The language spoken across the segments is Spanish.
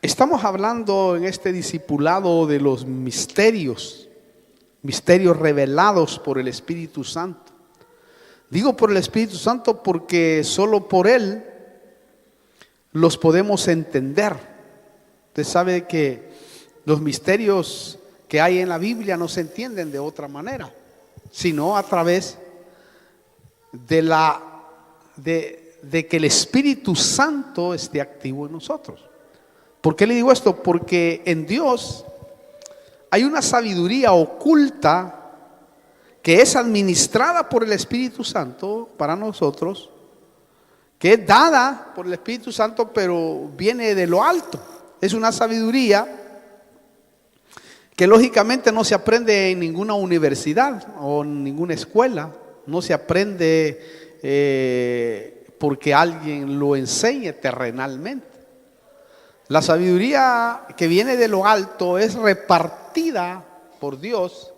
Estamos hablando en este discipulado de los misterios revelados por el Espíritu Santo. Digo por el Espíritu Santo porque solo por Él los podemos entender. Usted sabe que los misterios que hay en la Biblia no se entienden de otra manera, sino a través de que el Espíritu Santo esté activo en nosotros. ¿Por qué le digo esto? Porque en Dios hay una sabiduría oculta que es administrada por el Espíritu Santo para nosotros, que es dada por el Espíritu Santo, pero viene de lo alto. Es una sabiduría que lógicamente no se aprende en ninguna universidad o en ninguna escuela. No se aprende porque alguien lo enseñe terrenalmente. La sabiduría que viene de lo alto es repartida por Dios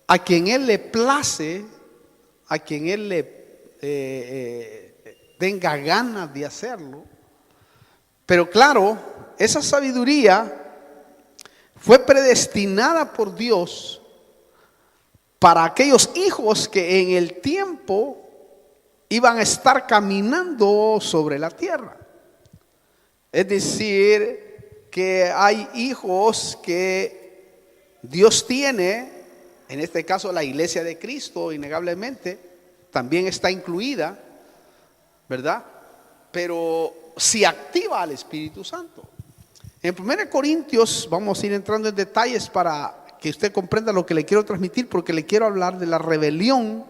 a quien Él le place, a quien Él le tenga ganas de hacerlo. Pero claro, esa sabiduría fue predestinada por Dios para aquellos hijos que en el tiempo iban a estar caminando sobre la tierra. Es decir, que hay hijos que Dios tiene, en este caso la iglesia de Cristo, innegablemente, también está incluida, ¿verdad? Pero si activa al Espíritu Santo. En 1 Corintios, vamos a ir entrando en detalles para que usted comprenda lo que le quiero transmitir, porque le quiero hablar de la rebelión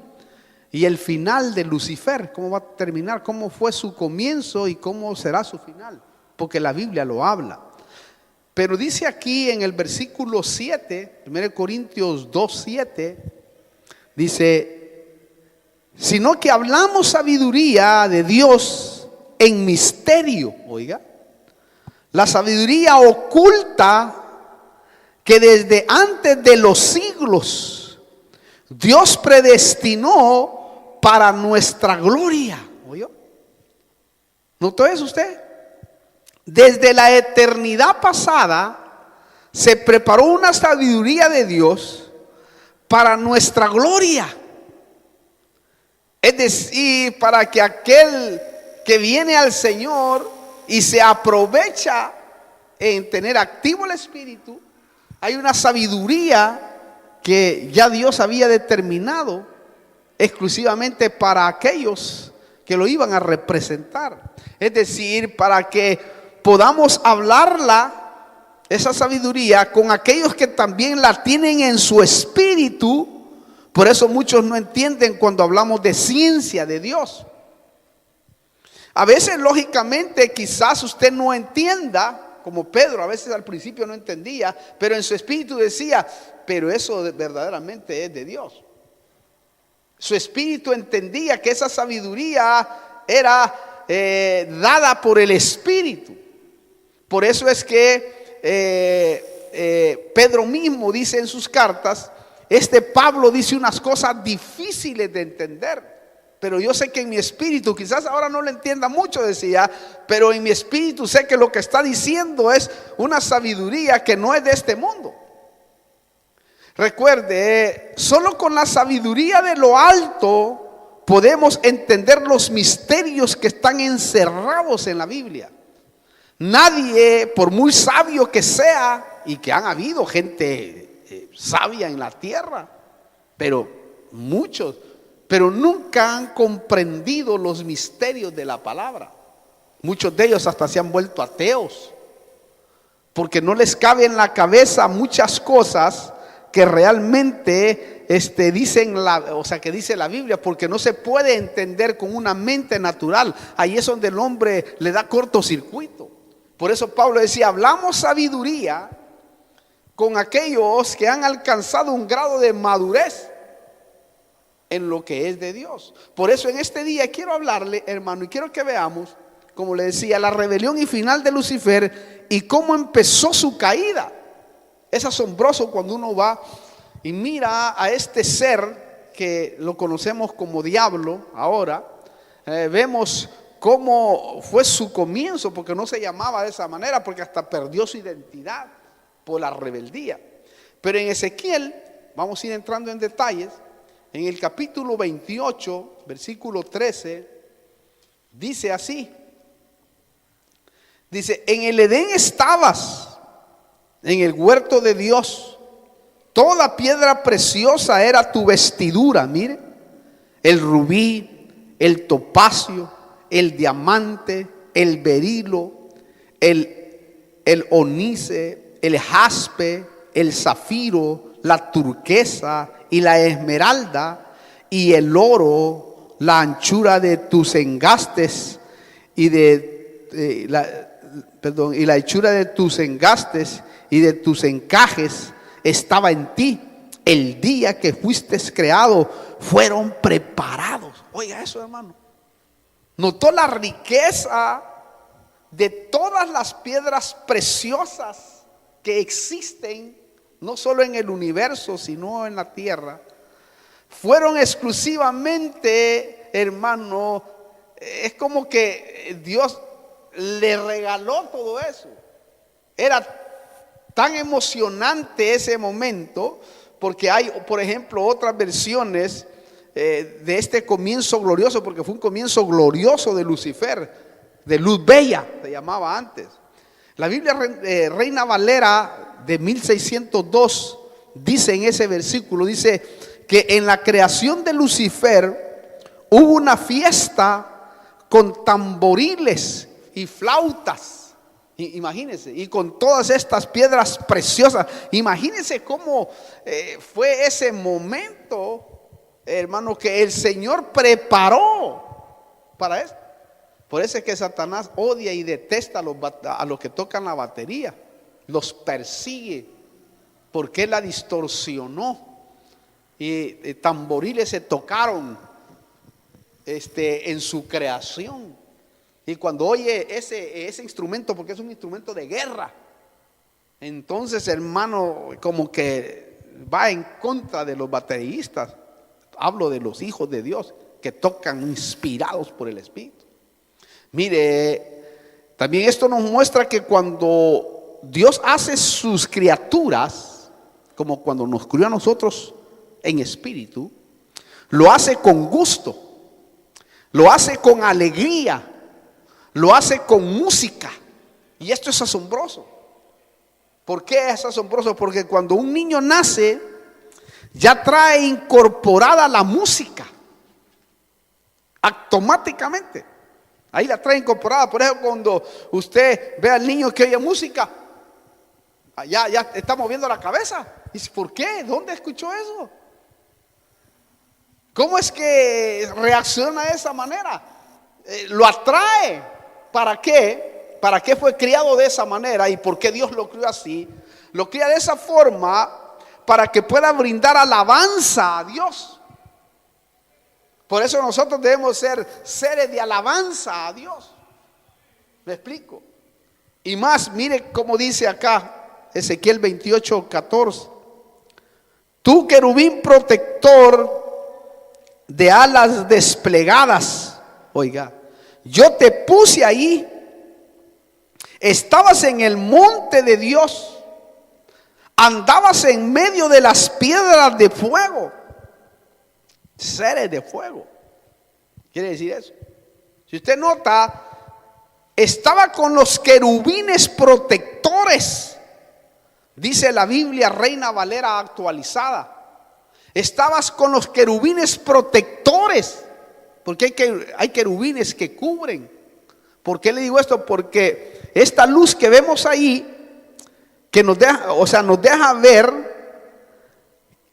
y el final de Lucifer, cómo va a terminar, cómo fue su comienzo y cómo será su final, porque la Biblia lo habla. Pero dice aquí en el versículo 7, 1 Corintios 2:7, dice: sino que hablamos sabiduría de Dios en misterio. Oiga, la sabiduría oculta que desde antes de los siglos Dios predestinó para nuestra gloria. ¿Oyó? ¿Notó eso usted? Desde la eternidad pasada se preparó una sabiduría de Dios para nuestra gloria. Es decir, para que aquel que viene al Señor y se aprovecha en tener activo el Espíritu, hay una sabiduría que ya Dios había determinado exclusivamente para aquellos que lo iban a representar. Es decir, para que podamos hablarla, esa sabiduría, con aquellos que también la tienen en su espíritu. Por eso muchos no entienden cuando hablamos de ciencia de Dios. A veces, lógicamente, quizás usted no entienda, como Pedro a veces al principio no entendía, pero en su espíritu decía: pero eso verdaderamente es de Dios. Su espíritu entendía que esa sabiduría era dada por el Espíritu. Por eso es que Pedro mismo dice en sus cartas, Pablo dice unas cosas difíciles de entender, pero yo sé que en mi espíritu, quizás ahora no lo entienda mucho, decía, pero en mi espíritu sé que lo que está diciendo es una sabiduría que no es de este mundo. Recuerde, solo con la sabiduría de lo alto podemos entender los misterios que están encerrados en la Biblia. Nadie, por muy sabio que sea, y que han habido gente sabia en la tierra, pero muchos, pero nunca han comprendido los misterios de la palabra. Muchos de ellos hasta se han vuelto ateos, porque no les cabe en la cabeza muchas cosas que realmente dicen que dice la Biblia, porque no se puede entender con una mente natural. Ahí es donde el hombre le da cortocircuito. Por eso Pablo decía: hablamos sabiduría con aquellos que han alcanzado un grado de madurez en lo que es de Dios. Por eso en este día quiero hablarle, hermano, y quiero que veamos, como le decía, la rebelión y final de Lucifer y cómo empezó su caída. Es asombroso cuando uno va y mira a este ser que lo conocemos como diablo ahora. Vemos cómo fue su comienzo, porque no se llamaba de esa manera, porque hasta perdió su identidad por la rebeldía. Pero en Ezequiel, vamos a ir entrando en detalles, en el capítulo 28, versículo 13, dice así, dice: en el Edén estabas, en el huerto de Dios, toda piedra preciosa era tu vestidura, mire, el rubí, el topacio, el diamante, el berilo, el onice, el jaspe, el zafiro, la turquesa y la esmeralda, y el oro, la anchura de tus engastes y la anchura de tus engastes y de tus encajes estaba en ti. El día que fuiste creado fueron preparados. Oiga eso, hermano. Notó la riqueza de todas las piedras preciosas que existen, no solo en el universo, sino en la tierra. Fueron exclusivamente, hermano, es como que Dios le regaló todo eso. Era tan emocionante ese momento, porque hay, por ejemplo, otras versiones de este comienzo glorioso, porque fue un comienzo glorioso de Lucifer, de luz bella, se llamaba antes. La Biblia Reina Valera de 1602 dice en ese versículo, dice que en la creación de Lucifer hubo una fiesta con tamboriles y flautas. Imagínense, y con todas estas piedras preciosas. Imagínense cómo fue ese momento, hermano, que el Señor preparó para esto. Por eso es que Satanás odia y detesta a los que tocan la batería, los persigue, porque él la distorsionó. Y tamboriles se tocaron en su creación. Y cuando oye ese instrumento, porque es un instrumento de guerra, entonces, hermano, como que va en contra de los bateristas. Hablo de los hijos de Dios que tocan inspirados por el Espíritu. Mire, también esto nos muestra que cuando Dios hace sus criaturas, como cuando nos crió a nosotros en espíritu, lo hace con gusto, lo hace con alegría, lo hace con música. Y esto es asombroso. ¿Por qué es asombroso? Porque cuando un niño nace, ya trae incorporada la música automáticamente. Ahí la trae incorporada. Por eso cuando usted ve al niño que oye música, ya está moviendo la cabeza. Dice, ¿por qué? ¿Dónde escuchó eso? ¿Cómo es que reacciona de esa manera? Lo atrae. ¿Para qué? ¿Para qué fue criado de esa manera? ¿Y por qué Dios lo crió así? Lo cría de esa forma para que pueda brindar alabanza a Dios. Por eso nosotros debemos ser seres de alabanza a Dios. ¿Me explico? Y más, mire cómo dice acá Ezequiel 28:14. Tú, querubín protector de alas desplegadas, oiga, yo te puse ahí, estabas en el monte de Dios, andabas en medio de las piedras de fuego, seres de fuego. ¿Quiere decir eso? Si usted nota, estaba con los querubines protectores, dice la Biblia Reina Valera actualizada. Estabas con los querubines protectores, porque hay querubines que cubren. ¿Por qué le digo esto? Porque esta luz que vemos ahí, que nos deja ver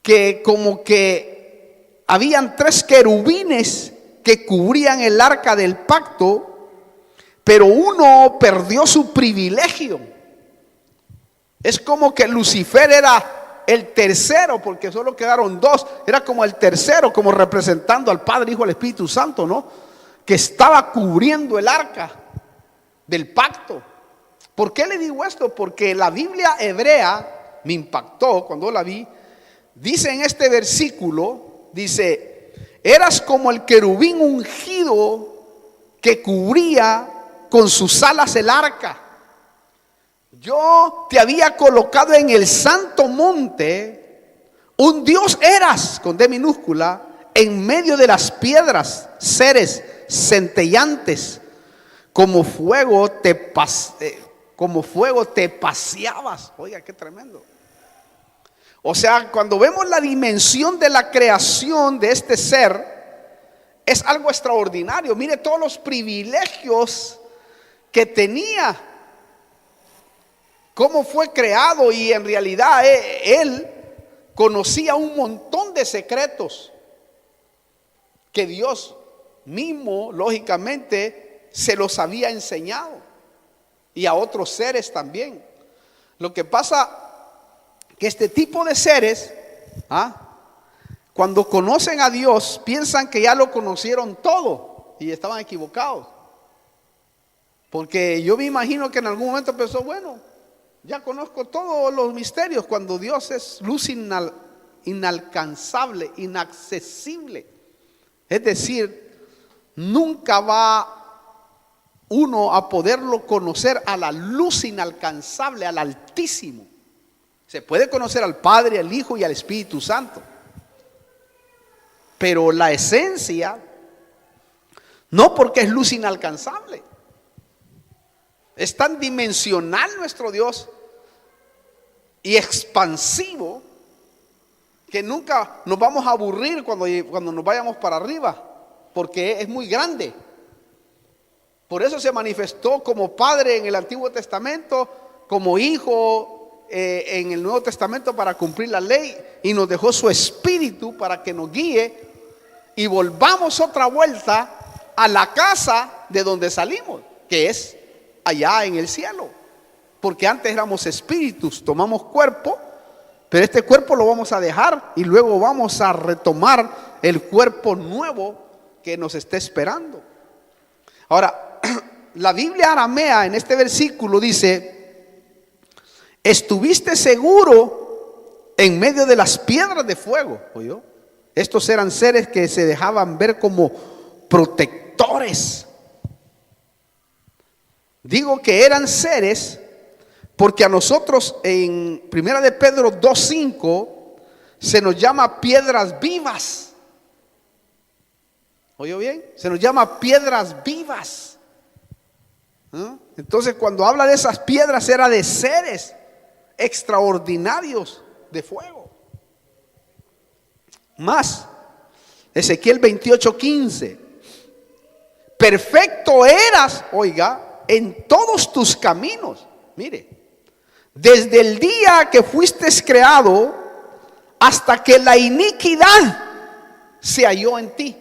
que como que habían 3 querubines que cubrían el arca del pacto, pero uno perdió su privilegio. Es como que Lucifer era el tercero, porque solo quedaron 2. Era como el tercero, como representando al Padre, Hijo y al Espíritu Santo, ¿no? Que estaba cubriendo el arca del pacto. ¿Por qué le digo esto? Porque la Biblia hebrea me impactó cuando la vi. Dice en este versículo, dice, eras como el querubín ungido que cubría con sus alas el arca. Yo te había colocado en el santo monte, un Dios eras, con D minúscula, en medio de las piedras, seres centellantes, como fuego te paseabas. Oiga, qué tremendo. O sea, cuando vemos la dimensión de la creación de este ser, es algo extraordinario. Mire todos los privilegios que tenía, cómo fue creado, y en realidad él conocía un montón de secretos que Dios mismo, lógicamente, se los había enseñado, y a otros seres también. Lo que pasa que este tipo de seres, cuando conocen a Dios, piensan que ya lo conocieron todo, y estaban equivocados. Porque yo me imagino que en algún momento pensó, bueno, ya conozco todos los misterios, cuando Dios es luz inalcanzable, inaccesible. Es decir, nunca va uno a poderlo conocer a la luz inalcanzable, al Altísimo. Se puede conocer al Padre, al Hijo y al Espíritu Santo, pero la esencia, no, porque es luz inalcanzable. Es tan dimensional nuestro Dios y expansivo que nunca nos vamos a aburrir cuando nos vayamos para arriba, porque es muy grande. Por eso se manifestó como Padre en el Antiguo Testamento, como Hijo en el Nuevo Testamento para cumplir la ley, y nos dejó su Espíritu para que nos guíe y volvamos otra vuelta a la casa de donde salimos, que es allá en el cielo. Porque antes éramos espíritus, tomamos cuerpo, pero este cuerpo lo vamos a dejar y luego vamos a retomar el cuerpo nuevo que nos está esperando. Ahora, la Biblia aramea en este versículo dice: estuviste seguro en medio de las piedras de fuego. ¿Oyó? Estos eran seres que se dejaban ver como protectores. Digo que eran seres porque a nosotros en 1 de Pedro 2:5 se nos llama piedras vivas. ¿Oyó bien? Se nos llama piedras vivas. Entonces, cuando habla de esas piedras, era de seres extraordinarios de fuego. Más, Ezequiel 28:15: perfecto eras, oiga, en todos tus caminos. Mire, desde el día que fuiste creado hasta que la iniquidad se halló en ti.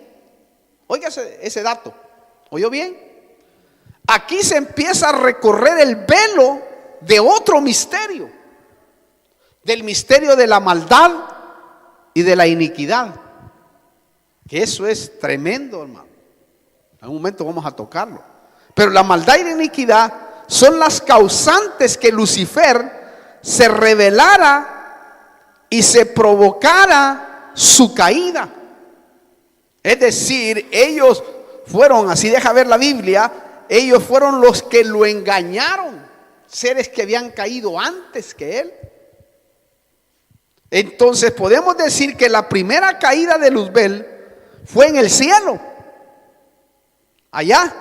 Oiga ese dato. ¿Oyó bien? Aquí se empieza a recorrer el velo de otro misterio, del misterio de la maldad y de la iniquidad, que eso es tremendo, hermano. En un momento vamos a tocarlo. Pero la maldad y la iniquidad son las causantes que Lucifer se rebelara y se provocara su caída. Es decir, ellos fueron, así deja ver la Biblia, ellos fueron los que lo engañaron, seres que habían caído antes que él. Entonces podemos decir que la primera caída de Luzbel fue en el cielo. Allá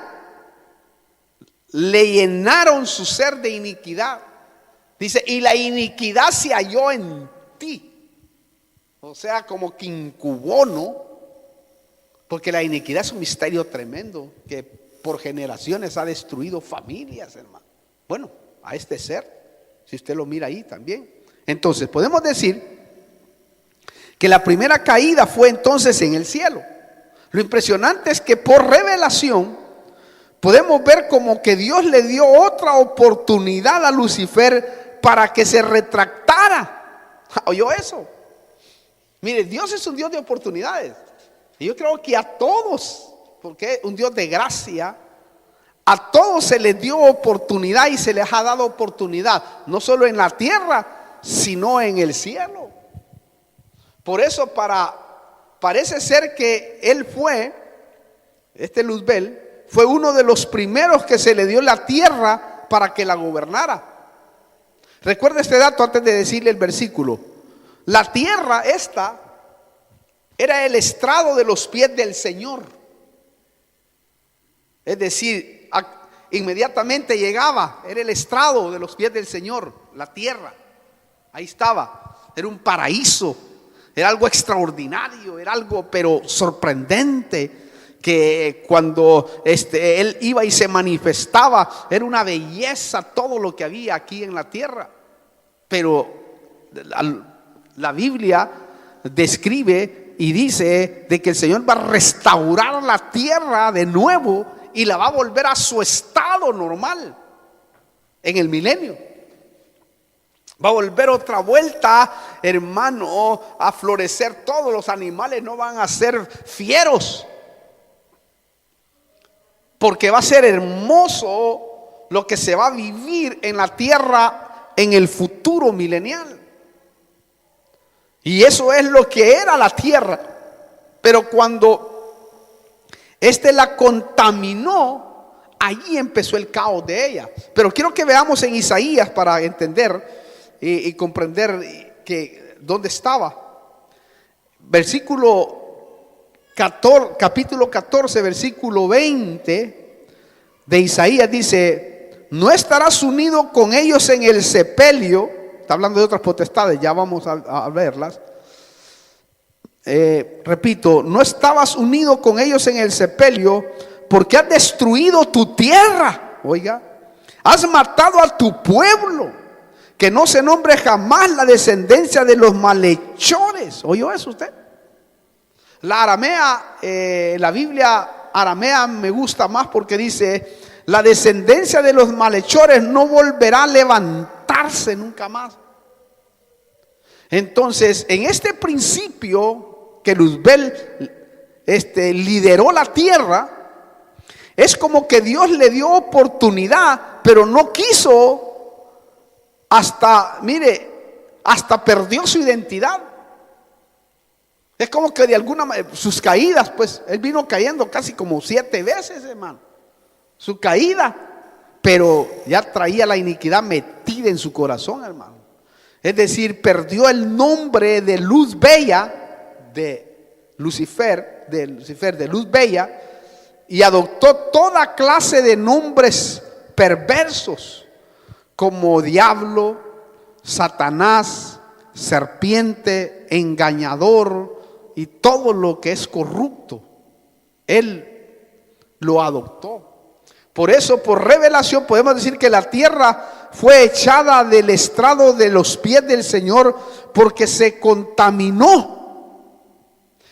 le llenaron su ser de iniquidad. Dice, y la iniquidad se halló en ti. O sea, como que incubó, ¿no? Porque la iniquidad es un misterio tremendo que por generaciones ha destruido familias, hermano. Bueno, a este ser, si usted lo mira ahí también. Entonces podemos decir que la primera caída fue entonces en el cielo. Lo impresionante es que por revelación podemos ver como que Dios le dio otra oportunidad a Lucifer para que se retractara. ¿Oyó eso? Mire, Dios es un Dios de oportunidades. Y yo creo que a todos, porque es un Dios de gracia, a todos se les dio oportunidad y se les ha dado oportunidad, no solo en la tierra, sino en el cielo. Por eso parece ser que él fue, este Luzbel, fue uno de los primeros que se le dio la tierra para que la gobernara. Recuerda este dato antes de decirle el versículo. La tierra esta era el estrado de los pies del Señor. Es decir, inmediatamente llegaba, era el estrado de los pies del Señor, la tierra. Ahí estaba, era un paraíso, era algo extraordinario, era algo pero sorprendente. Que cuando Él iba y se manifestaba, era una belleza todo lo que había aquí en la tierra. Pero la Biblia describe y dice de que el Señor va a restaurar la tierra de nuevo y la va a volver a su estado normal en el milenio. Va a volver otra vuelta, hermano, a florecer. Todos los animales no van a ser fieros, porque va a ser hermoso lo que se va a vivir en la tierra en el futuro milenial. Y eso es lo que era la tierra. Pero cuando la contaminó, allí empezó el caos de ella. Pero quiero que veamos en Isaías para entender y comprender que dónde estaba. Capítulo 14, versículo 20 de Isaías dice: no estarás unido con ellos en el sepelio. Está hablando de otras potestades, ya vamos a verlas. Repito, no estabas unido con ellos en el sepelio, porque has destruido tu tierra. Oiga, has matado a tu pueblo, que no se nombre jamás la descendencia de los malhechores. ¿Oyó eso usted? La aramea, la Biblia aramea me gusta más porque dice: la descendencia de los malhechores no volverá a levantarse nunca más. Entonces, en este principio que Luzbel lideró la tierra, es como que Dios le dio oportunidad, pero no quiso hasta perdió su identidad. Es como que de alguna manera, sus caídas, pues, él vino cayendo casi como 7 veces, hermano. Su caída, pero ya traía la iniquidad metida en su corazón, hermano. Es decir, perdió el nombre de luz bella, de Lucifer, de luz bella, y adoptó toda clase de nombres perversos, como diablo, Satanás, serpiente, engañador, y todo lo que es corrupto. Él lo adoptó. Por eso, por revelación, podemos decir que la tierra fue echada del estrado de los pies del Señor, porque se contaminó.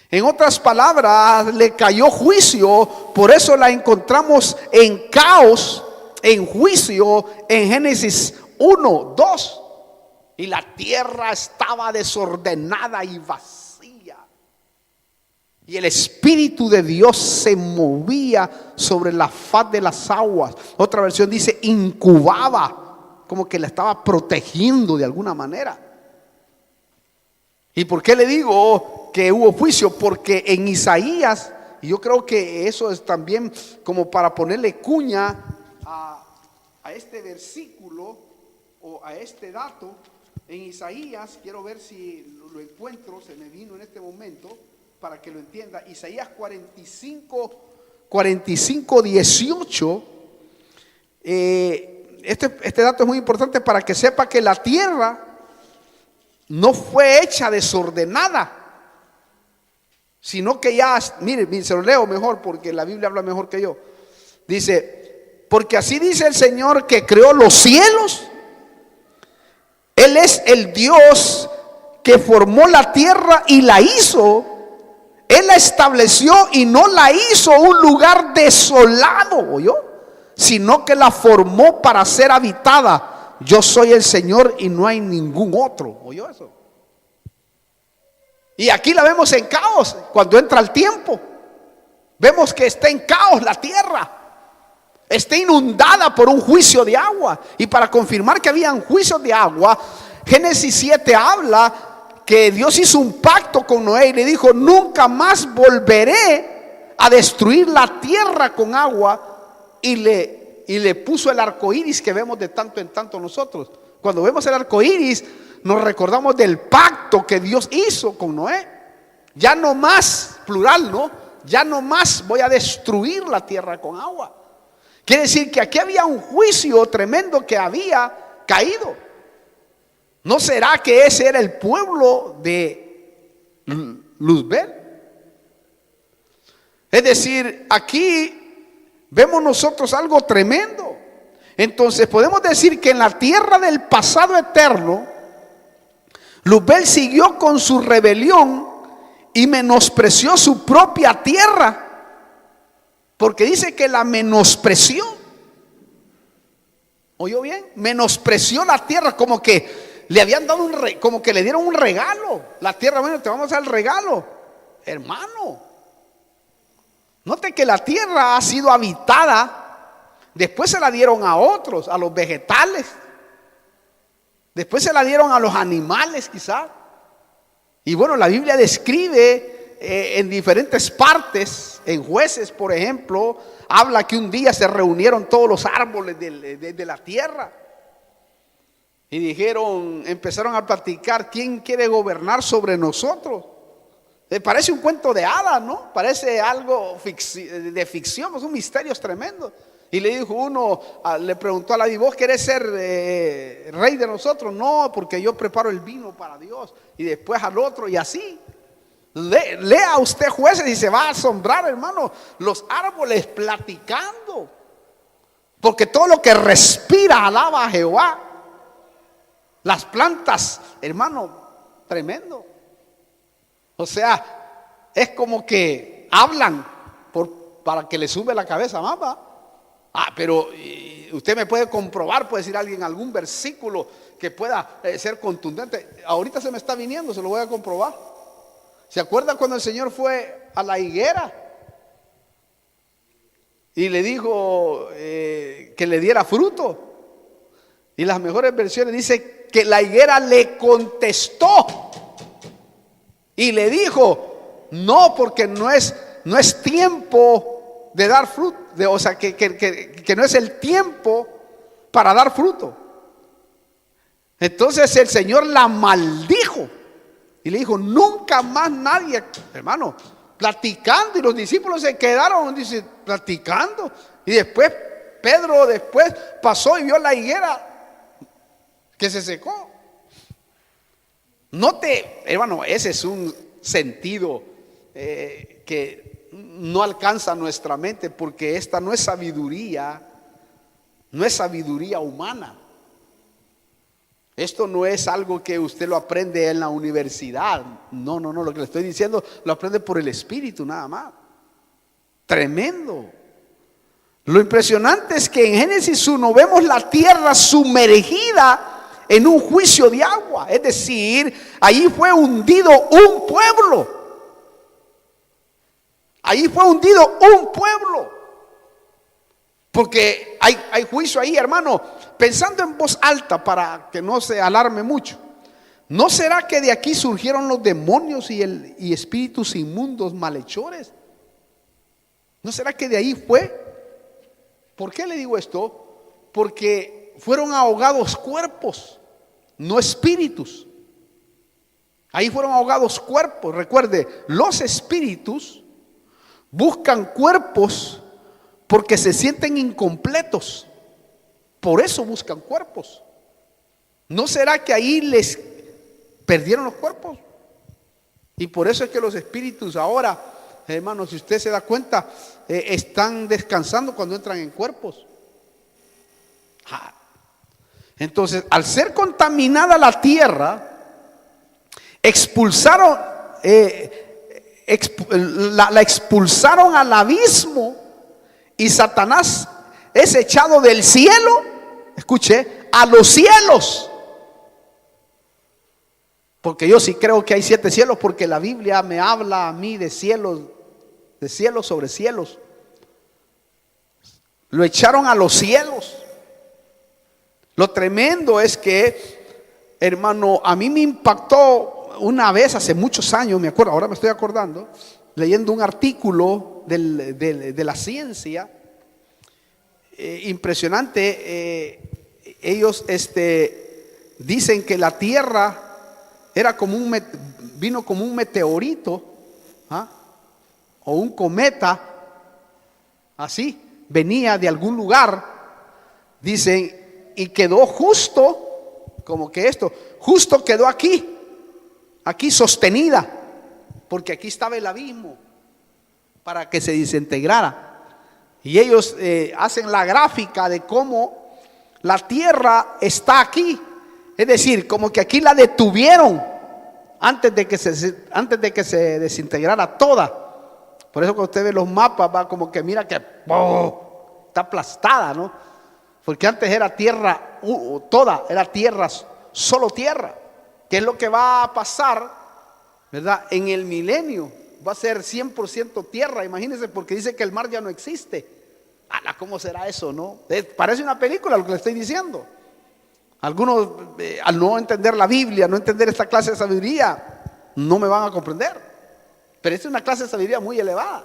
En otras palabras, le cayó juicio. Por eso la encontramos en caos, en juicio, en Génesis 1, 2. Y la tierra estaba desordenada y vacía. Y el Espíritu de Dios se movía sobre la faz de las aguas. Otra versión dice incubaba, como que la estaba protegiendo de alguna manera. ¿Y por qué le digo que hubo juicio? Porque en Isaías, y yo creo que eso es también como para ponerle cuña a este versículo o a este dato. En Isaías, quiero ver si lo encuentro, se me vino en este momento para que lo entienda. Isaías 45, 18. Este dato es muy importante para que sepa que la tierra no fue hecha desordenada, sino que ya, mire, se lo leo mejor porque la Biblia habla mejor que yo. Dice: porque así dice el Señor que creó los cielos. Él es el Dios que formó la tierra y la hizo. Él la estableció y no la hizo un lugar desolado, ¿oyó? Sino que la formó para ser habitada. Yo soy el Señor y no hay ningún otro. ¿Oyó eso? Y aquí la vemos en caos cuando entra el tiempo. Vemos que está en caos la tierra. Está inundada por un juicio de agua. Y para confirmar que habían juicios de agua, Génesis 7 habla que Dios hizo un pacto con Noé y le dijo: nunca más volveré a destruir la tierra con agua y le puso el arco iris que vemos de tanto en tanto nosotros. Cuando vemos el arco iris, nos recordamos del pacto que Dios hizo con Noé. Ya no más, plural, ¿no? Ya no más voy a destruir la tierra con agua. Quiere decir que aquí había un juicio tremendo que había caído. ¿No será que ese era el pueblo de Luzbel? Es decir, aquí vemos nosotros algo tremendo. Entonces podemos decir que en la tierra del pasado eterno, Luzbel siguió con su rebelión y menospreció su propia tierra, porque dice que la menospreció. ¿Oyó bien? Menospreció la tierra, como que le habían dado como que le dieron un regalo. La tierra, bueno, te vamos a dar el regalo, hermano. Note que la tierra ha sido habitada, después se la dieron a otros, a los vegetales, después se la dieron a los animales quizás. Y bueno, la Biblia describe en diferentes partes, en Jueces por ejemplo, habla que un día se reunieron todos los árboles de la tierra y dijeron, empezaron a platicar, ¿quién quiere gobernar sobre nosotros? Parece un cuento de hadas, ¿no? Parece algo de ficción, son misterios tremendos. Y le dijo uno, le preguntó a la ¿vos querés ser rey de nosotros? No, porque yo preparo el vino para Dios. Y después al otro y así. Lea usted Jueces y se va a asombrar, hermano, los árboles platicando. Porque todo lo que respira alaba a Jehová. Las plantas, hermano, tremendo. O sea, es como que hablan para que le sube la cabeza más, ¿va? Pero usted me puede comprobar, puede decir alguien algún versículo que pueda ser contundente. Ahorita se me está viniendo, se lo voy a comprobar. ¿Se acuerda cuando el Señor fue a la higuera y le dijo que le diera fruto? Y las mejores versiones dice que la higuera le contestó y le dijo, no, porque no es tiempo de dar fruto, o sea, que no es el tiempo para dar fruto. Entonces el Señor la maldijo y le dijo, nunca más nadie, hermano, platicando. Y los discípulos se quedaron, dice, platicando. Y después Pedro después pasó y vio la higuera que se secó. Note, hermano, ese es un sentido que no alcanza nuestra mente, porque esta no es sabiduría humana. Esto no es algo que usted lo aprende en la universidad. No, lo que le estoy diciendo lo aprende por el Espíritu nada más. Tremendo. Lo impresionante es que en Génesis 1 vemos la tierra sumergida en un juicio de agua. Es decir, allí fue hundido un pueblo. Allí fue hundido un pueblo. Porque hay juicio ahí, hermano. Pensando en voz alta para que no se alarme mucho. ¿No será que de aquí surgieron los demonios y espíritus inmundos malhechores? ¿No será que de ahí fue? ¿Por qué le digo esto? Porque fueron ahogados cuerpos, no espíritus. Ahí fueron ahogados cuerpos. Recuerde, los espíritus buscan cuerpos porque se sienten incompletos. Por eso buscan cuerpos. ¿No será que ahí les perdieron los cuerpos? Y por eso es que los espíritus ahora, hermanos, si usted se da cuenta, están descansando cuando entran en cuerpos. Entonces, al ser contaminada la tierra, expulsaron, la expulsaron al abismo, y Satanás es echado del cielo, escuche, a los cielos. Porque yo sí creo que hay 7 cielos, porque la Biblia me habla a mí de cielos sobre cielos. Lo echaron a los cielos. Lo tremendo es que, hermano, a mí me impactó una vez hace muchos años, me acuerdo, ahora me estoy acordando, leyendo un artículo de la ciencia, impresionante. Ellos dicen que la Tierra era vino como un meteorito, ¿ah?, o un cometa, así, venía de algún lugar, dicen, y quedó justo, como que justo quedó aquí sostenida, porque aquí estaba el abismo para que se desintegrara. Y ellos hacen la gráfica de cómo la Tierra está aquí, es decir, como que aquí la detuvieron antes de que se desintegrara toda. Por eso cuando usted ve los mapas, va como que mira que está aplastada, ¿no? Porque antes era tierra, toda era tierra, solo tierra. ¿Qué es lo que va a pasar, verdad? En el milenio va a ser 100% tierra, imagínense, porque dice que el mar ya no existe. ¡Hala! ¿Cómo será eso, no? Parece una película lo que le estoy diciendo. Algunos, al no entender la Biblia, no entender esta clase de sabiduría, no me van a comprender. Pero esta es una clase de sabiduría muy elevada.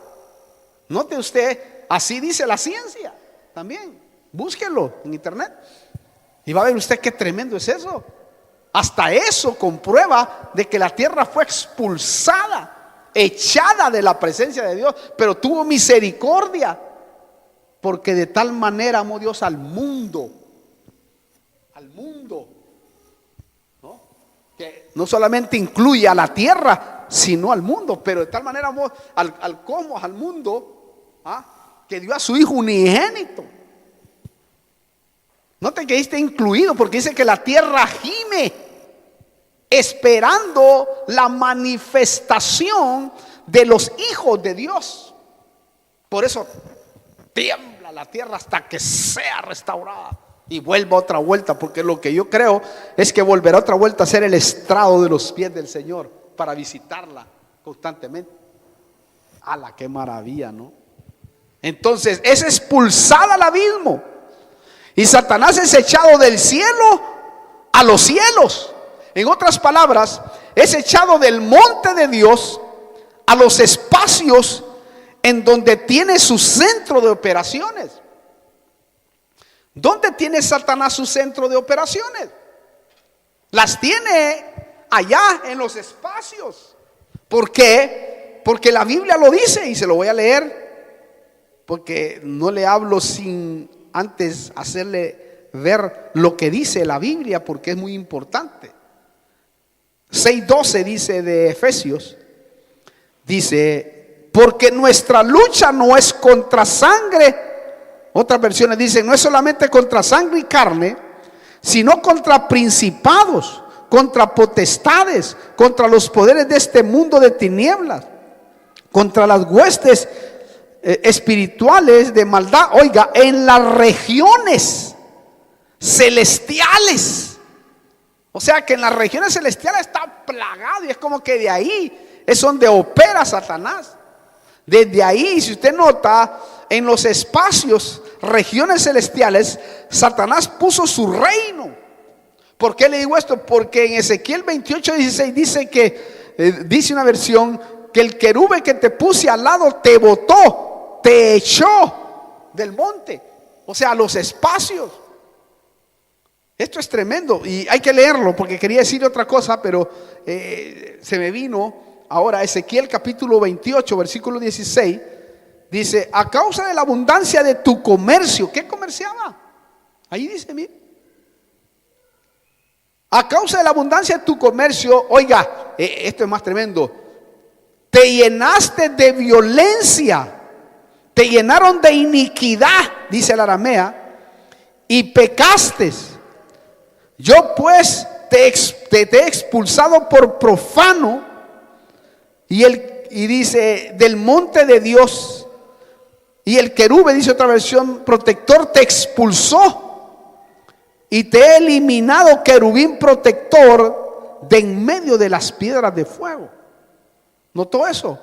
Note usted, así dice la ciencia también. Búsquelo en internet y va a ver usted qué tremendo es eso. Hasta eso comprueba de que la tierra fue expulsada, echada de la presencia de Dios, pero tuvo misericordia, porque de tal manera amó Dios al mundo, ¿no? Que no solamente incluye a la tierra, sino al mundo, pero de tal manera amó al cosmos, al mundo, ¿ah?, que dio a su Hijo unigénito. Noten que está incluido, porque dice que la tierra gime esperando la manifestación de los hijos de Dios. Por eso tiembla la tierra hasta que sea restaurada y vuelva otra vuelta, porque lo que yo creo es que volverá otra vuelta a ser el estrado de los pies del Señor para visitarla constantemente. ¡Hala, qué maravilla!, ¿no? Entonces es expulsada al abismo y Satanás es echado del cielo a los cielos. En otras palabras, es echado del monte de Dios a los espacios en donde tiene su centro de operaciones. ¿Dónde tiene Satanás su centro de operaciones? Las tiene allá en los espacios. ¿Por qué? Porque la Biblia lo dice, y se lo voy a leer, porque no le hablo sin antes hacerle ver lo que dice la Biblia, porque es muy importante. 6:12 dice de Efesios, dice, porque nuestra lucha no es contra sangre. Otras versiones dicen, no es solamente contra sangre y carne, sino contra principados, contra potestades, contra los poderes de este mundo de tinieblas, contra las huestes espirituales de maldad, oiga, en las regiones celestiales. O sea que en las regiones celestiales está plagado, y es como que de ahí es donde opera Satanás. Desde ahí, si usted nota, en los espacios, regiones celestiales, Satanás puso su reino. ¿Por qué le digo esto? Porque en Ezequiel 28:16 dice que, dice una versión, que el querube que te puse al lado te botó, te echó del monte, o sea, a los espacios. Esto es tremendo y hay que leerlo, porque quería decir otra cosa, pero se me vino ahora. Ezequiel capítulo 28, versículo 16, dice, a causa de la abundancia de tu comercio. ¿Qué comerciaba? Ahí dice, mire, a causa de la abundancia de tu comercio, oiga, esto es más tremendo, te llenaste de violencia, te llenaron de iniquidad, dice la aramea, y pecaste. Yo pues te he expulsado por profano, y dice, del monte de Dios, y el querube, dice otra versión, protector, te expulsó, y te he eliminado, querubín protector, de en medio de las piedras de fuego. ¿Notó eso?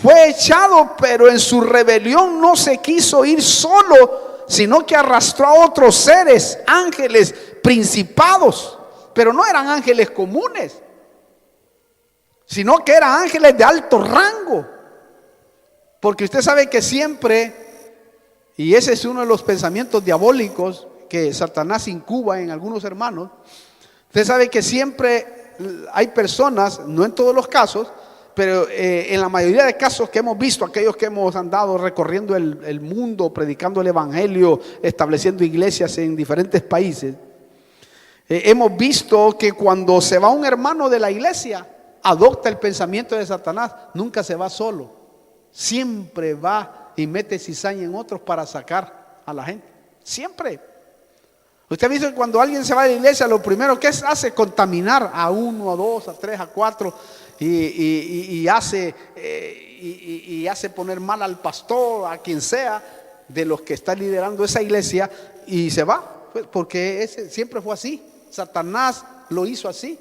Fue echado, pero en su rebelión no se quiso ir solo, sino que arrastró a otros seres, ángeles, principados, pero no eran ángeles comunes, sino que eran ángeles de alto rango. Porque usted sabe que siempre, y ese es uno de los pensamientos diabólicos que Satanás incuba en algunos hermanos, usted sabe que siempre hay personas, no en todos los casos, pero en la mayoría de casos que hemos visto, aquellos que hemos andado recorriendo el mundo, predicando el evangelio, estableciendo iglesias en diferentes países, hemos visto que cuando se va un hermano de la iglesia, adopta el pensamiento de Satanás, nunca se va solo, siempre va y mete cizaña en otros para sacar a la gente, siempre. Usted ha visto que cuando alguien se va de la iglesia, lo primero que hace, contaminar a uno, a dos, a tres, a cuatro, y hace poner mal al pastor, a quien sea, de los que está liderando esa iglesia, y se va, porque ese siempre fue así. Satanás lo hizo así.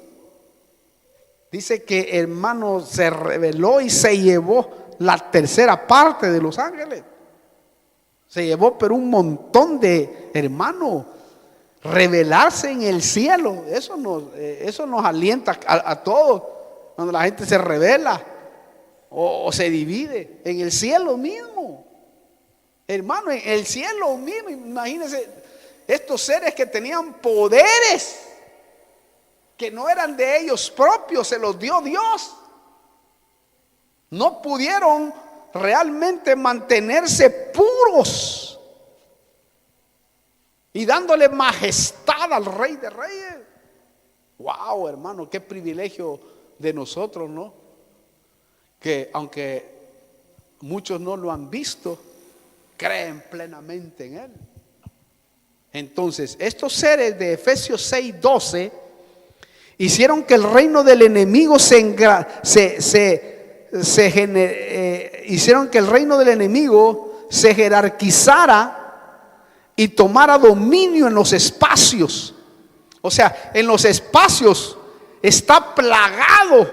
Dice que hermano se rebeló y se llevó la tercera parte de los ángeles. Se llevó pero un montón de hermanos. Rebelarse en el cielo, eso nos alienta a todos. Cuando la gente se rebela o se divide en el cielo mismo, hermano, en el cielo mismo. Imagínense estos seres que tenían poderes que no eran de ellos propios, se los dio Dios. No pudieron realmente mantenerse puros y dándole majestad al Rey de Reyes. Wow, hermano, qué privilegio de nosotros, ¿no? Que aunque muchos no lo han visto, creen plenamente en Él. Entonces, estos seres de Efesios 6:12 hicieron que el reino del enemigo hicieron que el reino del enemigo se jerarquizara y tomara dominio en los espacios. O sea, en los espacios está plagado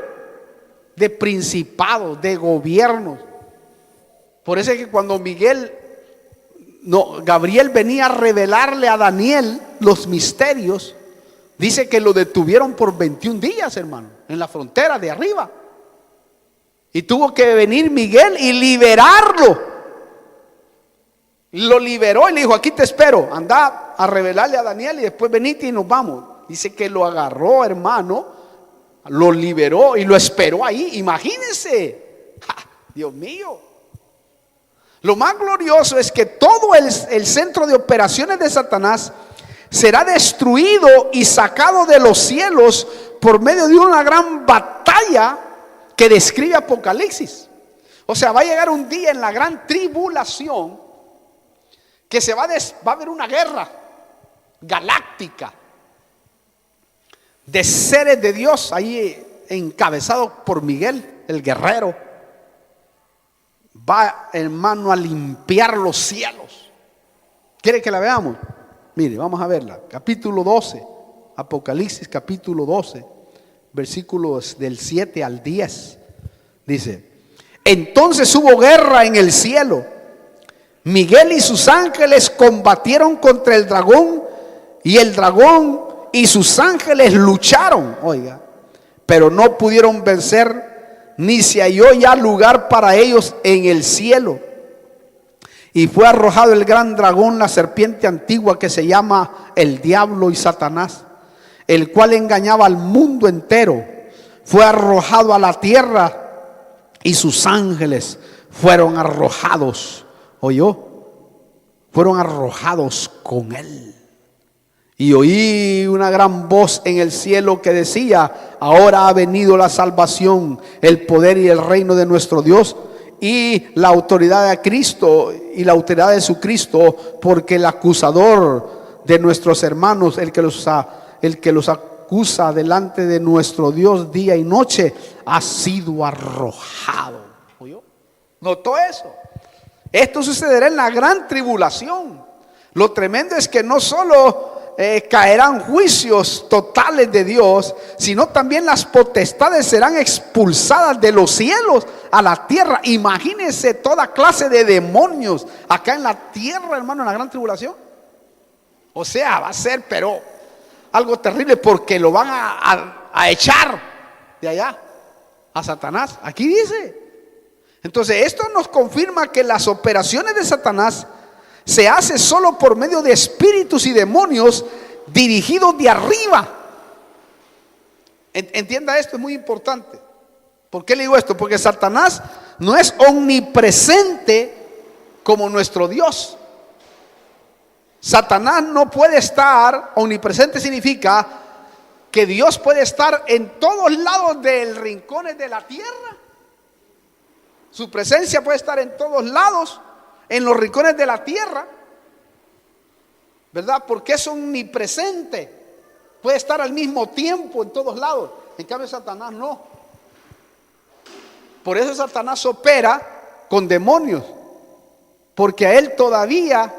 de principados, de gobiernos. Por eso es que cuando Gabriel venía a revelarle a Daniel los misterios, dice que lo detuvieron por 21 días, hermano, en la frontera de arriba. Y tuvo que venir Miguel y liberarlo. Lo liberó y le dijo: aquí te espero, anda a revelarle a Daniel y después venite y nos vamos. Dice que lo agarró, hermano, lo liberó y lo esperó ahí. Imagínense, Dios mío. Lo más glorioso es que todo el centro de operaciones de Satanás será destruido y sacado de los cielos por medio de una gran batalla que describe Apocalipsis. O sea, va a llegar un día en la gran tribulación que va a haber una guerra galáctica de seres de Dios, ahí encabezado por Miguel, el guerrero. Va, hermano, a limpiar los cielos. ¿Quiere que la veamos? Mire, vamos a verla. Capítulo 12, Apocalipsis capítulo 12, versículos del 7 al 10. Dice: entonces hubo guerra en el cielo. Miguel y sus ángeles combatieron contra el dragón, y el dragón y sus ángeles lucharon, oiga, pero no pudieron vencer, ni se halló ya lugar para ellos en el cielo. Y fue arrojado el gran dragón, la serpiente antigua, que se llama el diablo y Satanás, el cual engañaba al mundo entero. Fue arrojado a la tierra y sus ángeles fueron arrojados, oyó, fueron arrojados con él. Y oí una gran voz en el cielo que decía: ahora ha venido la salvación, el poder y el reino de nuestro Dios y la autoridad de Cristo y la autoridad de su Cristo, porque el acusador de nuestros hermanos, el que los acusa delante de nuestro Dios día y noche, ha sido arrojado. ¿Oyó? ¿Notó eso? Esto sucederá en la gran tribulación. Lo tremendo es que no solo caerán juicios totales de Dios, sino también las potestades serán expulsadas de los cielos a la tierra. Imagínense toda clase de demonios acá en la tierra, hermano, en la gran tribulación. O sea, va a ser pero algo terrible, porque lo van a echar de allá a Satanás. Aquí dice. Entonces esto nos confirma que las operaciones de Satanás se hacen solo por medio de espíritus y demonios dirigidos de arriba. Entienda esto, es muy importante. ¿Por qué le digo esto? Porque Satanás no es omnipresente como nuestro Dios. Satanás no puede estar, omnipresente significa que Dios puede estar en todos lados de los rincones de la tierra. Su presencia puede estar en todos lados, en los rincones de la tierra, ¿verdad? Porque es omnipresente. Puede estar al mismo tiempo en todos lados. En cambio Satanás no. Por eso Satanás opera con demonios, porque a él todavía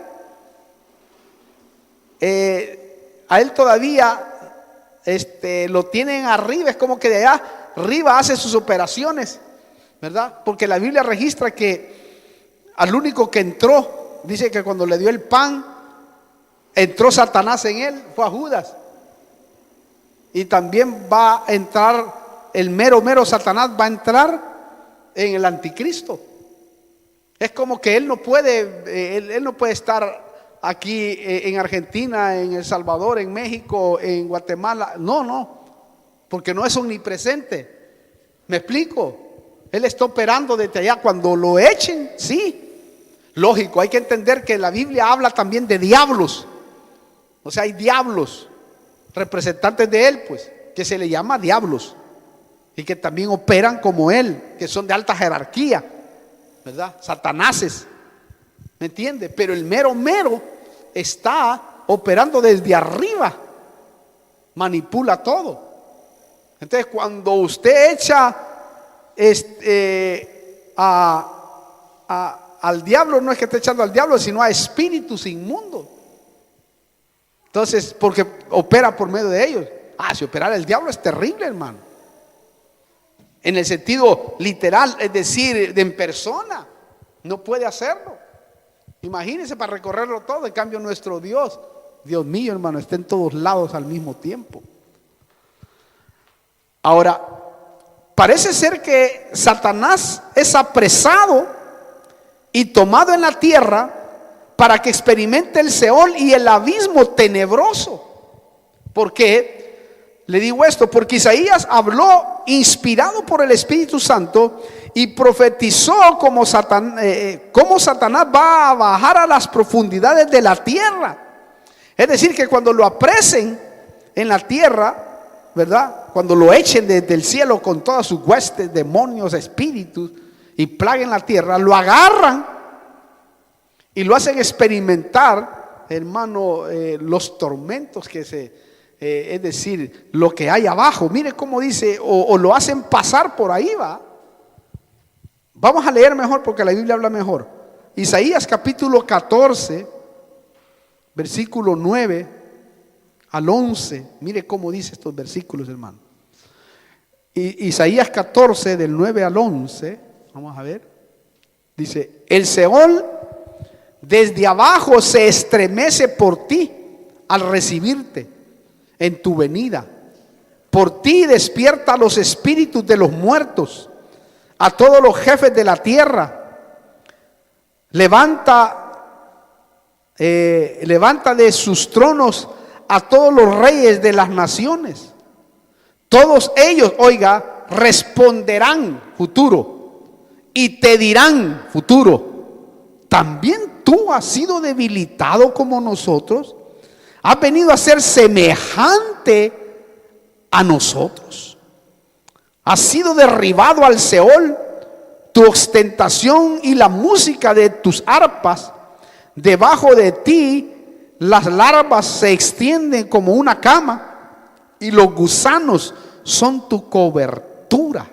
lo tienen arriba. Es como que de allá arriba hace sus operaciones, ¿verdad? Porque la Biblia registra que al único que entró, dice que cuando le dio el pan, entró Satanás en él, fue a Judas. Y también va a entrar el mero Satanás, va a entrar en el anticristo. Es como que él no puede estar aquí en Argentina, en El Salvador, en México, en Guatemala. No, porque no es omnipresente. ¿Me explico? Él está operando desde allá. Cuando lo echen, sí, lógico, hay que entender que la Biblia habla también de diablos. O sea, hay diablos, representantes de él, pues, que se le llama diablos, y que también operan como él, que son de alta jerarquía, ¿verdad? Satanáses, ¿me entiende? Pero el mero está operando desde arriba, manipula todo. Entonces, cuando usted echa al diablo, no es que esté echando al diablo, sino a espíritus inmundos. Entonces, porque opera por medio de ellos. Si operara el diablo es terrible, hermano. En el sentido literal, es decir, en persona, no puede hacerlo. Imagínense para recorrerlo todo. En cambio nuestro Dios, Dios mío, hermano, está en todos lados al mismo tiempo. Ahora, parece ser que Satanás es apresado y tomado en la tierra para que experimente el Seol y el abismo tenebroso. ¿Por qué le digo esto? Porque Isaías habló inspirado por el Espíritu Santo y profetizó cómo Satanás va a bajar a las profundidades de la tierra. Es decir, que cuando lo apresen en la tierra, ¿verdad? Cuando lo echen desde el cielo con todas sus huestes, demonios, espíritus y plaga en la tierra, lo agarran y lo hacen experimentar, hermano, los tormentos que es decir, lo que hay abajo. Mire cómo dice, o lo hacen pasar por ahí, va. Vamos a leer mejor porque la Biblia habla mejor. Isaías capítulo 14, versículo 9 al 11. Mire cómo dice estos versículos, hermano. Isaías 14, del 9 al 11. Vamos a ver. Dice: el Seol desde abajo se estremece por ti al recibirte en tu venida. Por ti despierta a los espíritus de los muertos, a todos los jefes de la tierra. Levanta de sus tronos a todos los reyes de las naciones. Todos ellos, oiga, responderán, futuro, y te dirán, futuro: ¿también tú has sido debilitado como nosotros? ¿Has venido a ser semejante a nosotros? ¿Has sido derribado al Seol? Tu ostentación y la música de tus arpas, debajo de ti las larvas se extienden como una cama y los gusanos son tu cobertura.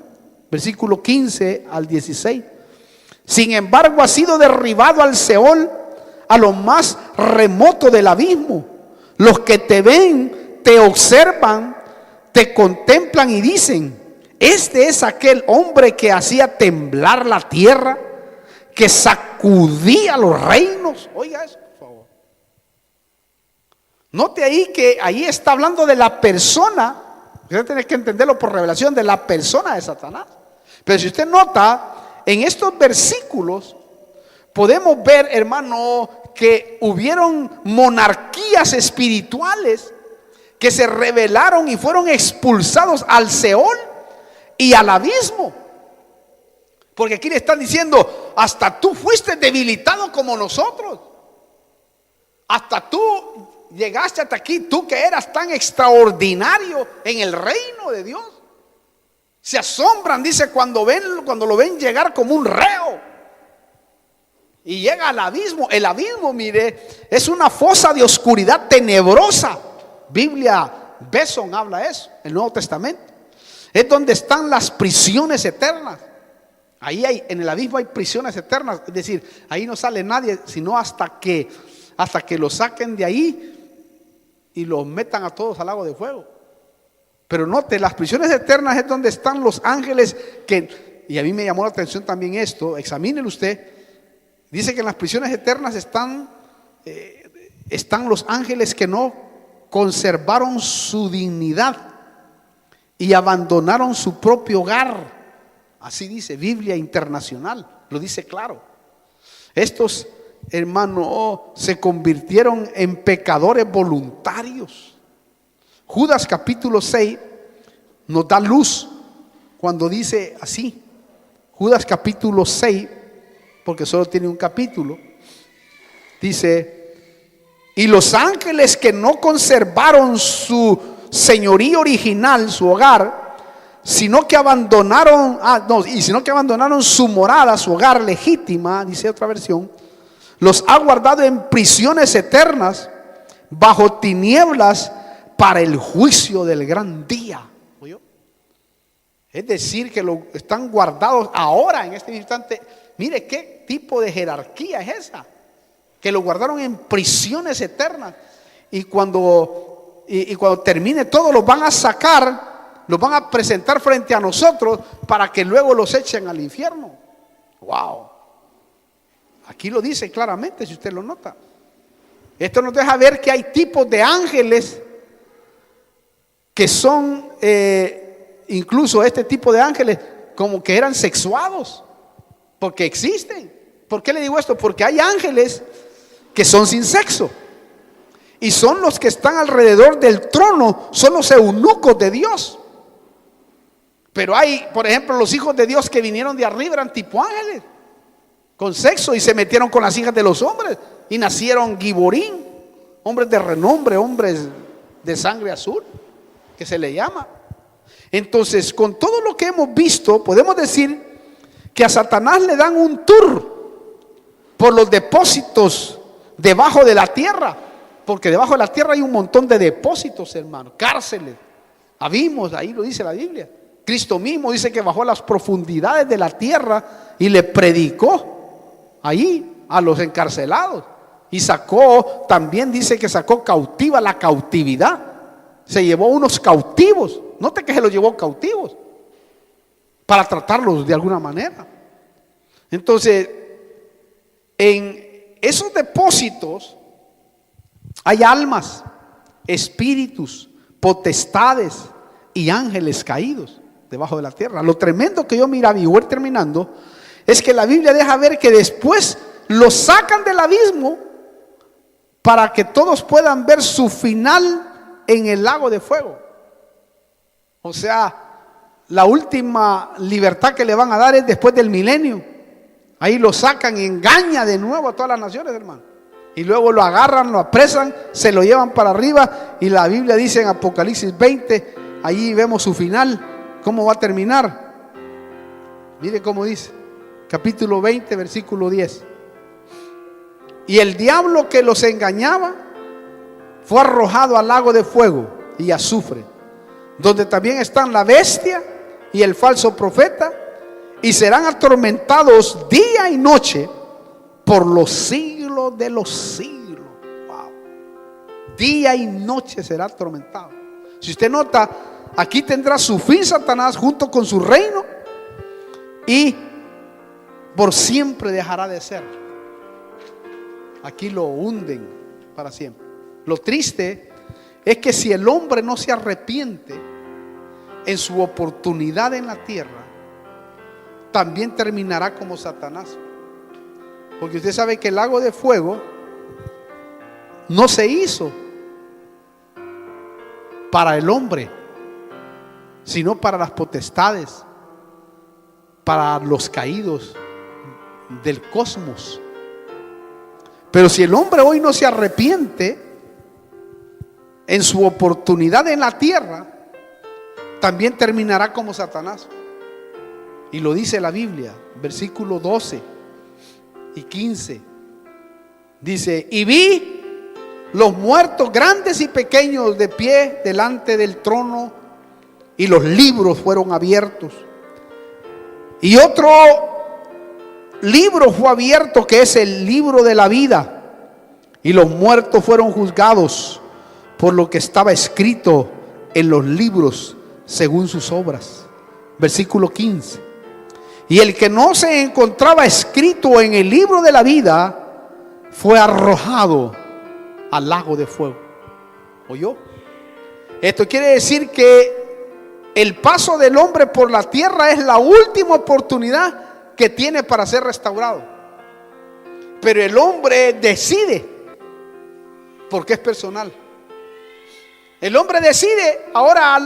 Versículo 15 al 16. Sin embargo, has sido derribado al Seol, a lo más remoto del abismo. Los que te ven, te observan, te contemplan y dicen: este es aquel hombre que hacía temblar la tierra, que sacudía los reinos. Oiga eso, por favor. Note ahí que ahí está hablando de la persona. Usted tiene que entenderlo por revelación, de la persona de Satanás. Pero si usted nota, en estos versículos podemos ver, hermano, que hubieron monarquías espirituales que se rebelaron y fueron expulsados al Seol y al abismo. Porque aquí le están diciendo, hasta tú fuiste debilitado como nosotros. Hasta tú llegaste hasta aquí, tú que eras tan extraordinario en el reino de Dios. Se asombran, dice, cuando lo ven llegar como un reo. Y llega al abismo. El abismo, mire, es una fosa de oscuridad tenebrosa. Biblia, Besson habla eso, el Nuevo Testamento. Es donde están las prisiones eternas. Ahí en el abismo hay prisiones eternas. Es decir, ahí no sale nadie, sino hasta que lo saquen de ahí y los metan a todos al lago de fuego. Pero note, las prisiones eternas es donde están los ángeles y a mí me llamó la atención también esto, examínelo usted. Dice que en las prisiones eternas están los ángeles que no conservaron su dignidad y abandonaron su propio hogar. Así dice Biblia Internacional, lo dice claro. Estos, hermanos, se convirtieron en pecadores voluntarios. Judas capítulo 6 nos da luz cuando dice así. Judas capítulo 6, porque solo tiene un capítulo, dice: y los ángeles que no conservaron su señorío original, su hogar, sino que abandonaron su morada, su hogar legítima, dice otra versión, los ha guardado en prisiones eternas, bajo tinieblas, para el juicio del gran día. ¿Oyó? Es decir, que están guardados ahora, en este instante. Mire qué tipo de jerarquía es esa, que lo guardaron en prisiones eternas, y cuando termine todo los van a sacar, los van a presentar frente a nosotros para que luego los echen al infierno. Wow. Aquí lo dice claramente, si usted lo nota. Esto nos deja ver que hay tipos de ángeles que son, incluso este tipo de ángeles, como que eran sexuados, porque existen. ¿Por qué le digo esto? Porque hay ángeles que son sin sexo, y son los que están alrededor del trono, son los eunucos de Dios. Pero hay, por ejemplo, los hijos de Dios que vinieron de arriba eran tipo ángeles, con sexo, y se metieron con las hijas de los hombres, y nacieron giborín, hombres de renombre, hombres de sangre azul, que se le llama. Entonces, con todo lo que hemos visto, podemos decir que a Satanás le dan un tour por los depósitos debajo de la tierra, porque debajo de la tierra hay un montón de depósitos, hermano, cárceles, abismos, ahí lo dice la Biblia. Cristo mismo dice que bajó a las profundidades de la tierra y le predicó ahí a los encarcelados, y sacó, también dice que sacó cautiva la cautividad. Se llevó unos cautivos. Note que se los llevó cautivos para tratarlos de alguna manera. Entonces, en esos depósitos hay almas, espíritus, potestades y ángeles caídos debajo de la tierra. Lo tremendo que yo miraba, y voy terminando, es que la Biblia deja ver que después los sacan del abismo para que todos puedan ver su final en el lago de fuego. O sea, la última libertad que le van a dar es después del milenio. Ahí lo sacan y engaña de nuevo a todas las naciones, hermano. Y luego lo agarran, lo apresan, se lo llevan para arriba, y la Biblia dice en Apocalipsis 20, allí vemos su final, cómo va a terminar. Mire cómo dice, capítulo 20, versículo 10. Y el diablo que los engañaba fue arrojado al lago de fuego y azufre, donde también están la bestia y el falso profeta, y serán atormentados día y noche por los siglos de los siglos. Wow. Día y noche será atormentado. Si usted nota, aquí tendrá su fin Satanás junto con su reino, y por siempre dejará de ser. Aquí lo hunden para siempre. Lo triste es que si el hombre no se arrepiente en su oportunidad en la tierra, también terminará como Satanás. Porque usted sabe que el lago de fuego no se hizo para el hombre, sino para las potestades, para los caídos del cosmos. Pero si el hombre hoy no se arrepiente en su oportunidad en la tierra, también terminará como Satanás. Y lo dice la Biblia, versículo 12 y 15. Dice: y vi los muertos grandes y pequeños de pie delante del trono, y los libros fueron abiertos. Y otro libro fue abierto, que es el libro de la vida. Y los muertos fueron juzgados por lo que estaba escrito en los libros según sus obras. Versículo 15. Y el que no se encontraba escrito en el libro de la vida fue arrojado al lago de fuego. ¿Oyó? Esto quiere decir que el paso del hombre por la tierra es la última oportunidad que tiene para ser restaurado. Pero el hombre decide, porque es personal. El hombre decide ahora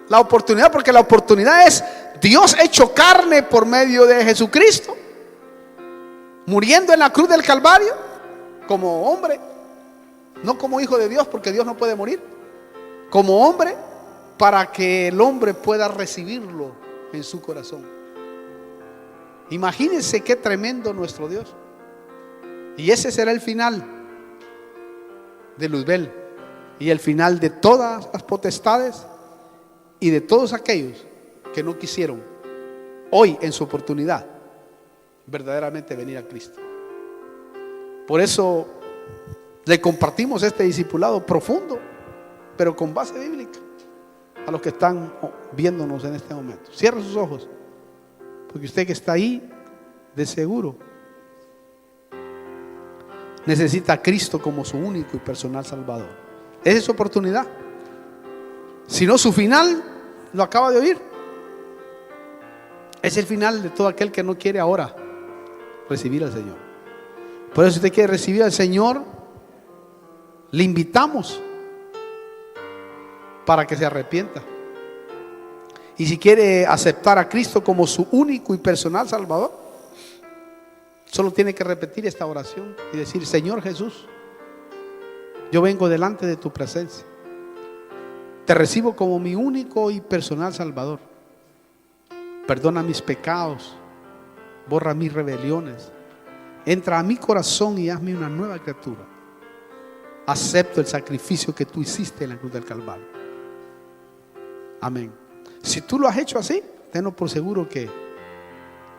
la oportunidad, porque la oportunidad es Dios hecho carne por medio de Jesucristo, muriendo en la cruz del Calvario como hombre, no como hijo de Dios, porque Dios no puede morir, como hombre, para que el hombre pueda recibirlo en su corazón. Imagínense qué tremendo nuestro Dios. Y ese será el final de Luzbel y el final de todas las potestades y de todos aquellos que no quisieron hoy en su oportunidad verdaderamente venir a Cristo. Por eso le compartimos este discipulado profundo, pero con base bíblica, a los que están viéndonos en este momento. Cierre sus ojos, porque usted que está ahí, de seguro necesita a Cristo como su único y personal Salvador. Esa es su oportunidad. Si no, su final lo acaba de oír. Es el final de todo aquel que no quiere ahora recibir al Señor. Por eso, si usted quiere recibir al Señor, le invitamos para que se arrepienta. Y si quiere aceptar a Cristo como su único y personal Salvador, solo tiene que repetir esta oración y decir: Señor Jesús, yo vengo delante de tu presencia, te recibo como mi único y personal Salvador. Perdona mis pecados, borra mis rebeliones, entra a mi corazón y hazme una nueva criatura. Acepto el sacrificio que tú hiciste en la cruz del Calvario. Amén. Si tú lo has hecho así, tenlo por seguro que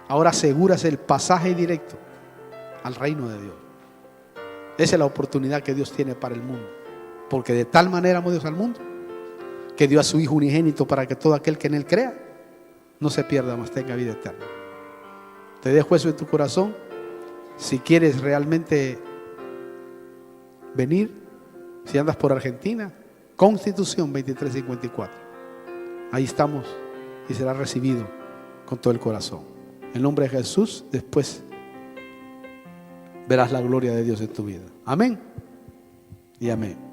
ahora aseguras el pasaje directo al reino de Dios. Esa es la oportunidad que Dios tiene para el mundo, porque de tal manera amó Dios al mundo que dio a su Hijo unigénito para que todo aquel que en Él crea no se pierda, mas tenga vida eterna. Te dejo eso en tu corazón. Si quieres realmente venir, si andas por Argentina, Constitución 2354, ahí estamos y será recibido con todo el corazón. En nombre de Jesús, después verás la gloria de Dios en tu vida. Amén y amén.